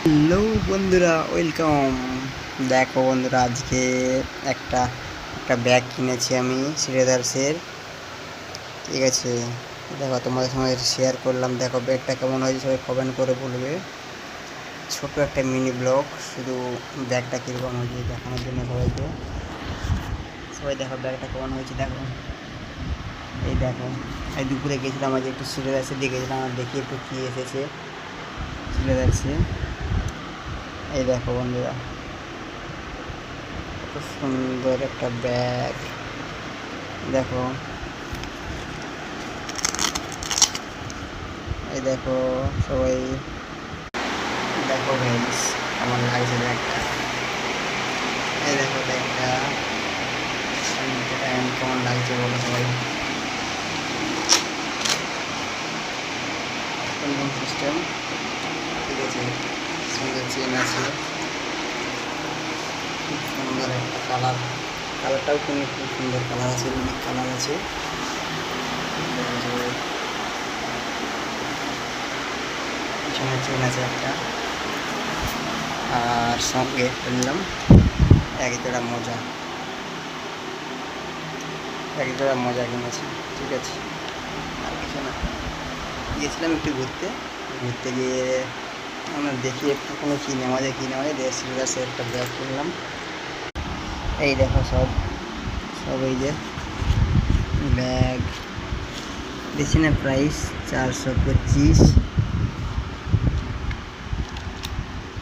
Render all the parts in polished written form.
Hello বন্ধুরা, welcome. দেখো বন্ধুরা, আজকে একটা একটা ব্যাগ কিনেছি আমি শ্রীলেদার্সের। ঠিক আছে, দেখো তোমাদের সঙ্গে শেয়ার করলাম। দেখো ব্যাগটা কেমন হয়েছে সবাই কমেন্ট করে বলবে। ছোট একটা মিনি ব্লগ, শুধু ব্যাগটা কীরকম হয়েছে দেখানোর জন্য সবাইকে। সবাই দেখো ব্যাগটা কেমন হয়েছে। দেখো, এই দেখো, এই দুপুরে গেছিলাম আজ একটু শ্রীলেদার্সে দিয়ে গেছিলাম, আর দেখি একটু কী এসেছে শ্রীলেদার্সে। এই দেখো বন্ধুরা, কত সুন্দর একটা ব্যাগ। দেখো, এই দেখো সবাই, দেখো গাইস কেমন লাগছে ব্যাগটা। এই দেখো ব্যাগটা কেমন লাগছে বলো সবাই। কোন সিস্টেম, ঠিক আছে, সুন্দর চেন আছে, খুব সুন্দর একটা কালার। কালারটাও কিন্তু খুব সুন্দর কালার আছে, ইউনিক কালার আছে। পিছনে চেন আছে একটা, আর সঙ্গে বললাম এক জোড়া মোজা, এক জোড়া মোজা কিনেছি। ঠিক আছে, আর কিছু না। গিয়েছিলাম একটু ঘুরতে, ঘুরতে গিয়ে আমরা দেখি একটু কোনো কী নেওয়া যায়, কী নেওয়া যায়, শ্রীলেদার্সে একটা ব্যাগ কিনলাম। এই দেখো সব সব এই যে ব্যাগ দিচ্ছি না, প্রাইস 425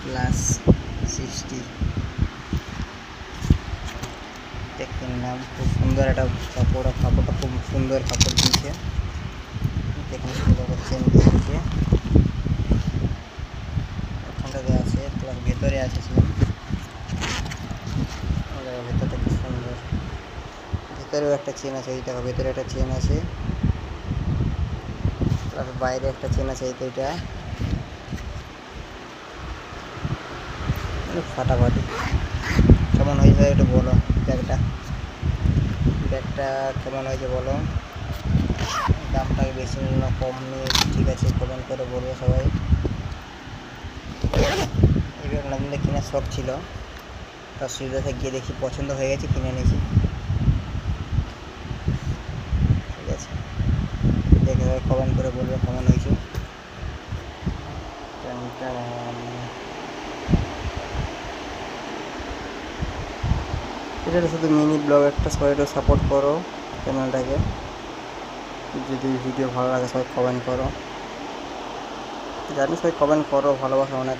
প্লাস 60 কিনলাম। খুব সুন্দর একটা কাপড়, কাপড়টা খুব সুন্দর কাপড় দিয়েছে, দেখুন সুন্দর চেন দিয়েছে, ওখানটাতে আছে প্লাস ভেতরে আছে চেন। ভেতরটা খুব সুন্দর, ভেতরেও একটা চেন আছে। এই দেখো ভেতরে একটা চেন আছে, প্লাস বাইরে একটা চেন আছে। এই তো এটা ফাটাফাটি। কেমন হয়েছে একটু বলো ব্যাগটা, ব্যাগটা কেমন হয়েছে বলো। দামটা বেশি না কম নিয়ে, ঠিক আছে, কমেন্ট করে বলবে সবাই। এই ব্যাগ নতুন কেনার শখ ছিল, তার সুবিধাতে গিয়ে দেখি পছন্দ হয়ে গেছে, কিনে নিয়েছি। ঠিক আছে, দেখে সবাই কমেন্ট করে বলবে কেমন হয়েছে। এটা শুধু মিনি ব্লগ একটা, সবাই একটু সাপোর্ট করো চ্যানেলটাকে। যদি ভিডিও ভালো লাগে সবাই কমেন্ট করো, জানি সবাই কমেন্ট করো, ভালোবাসা অনেক।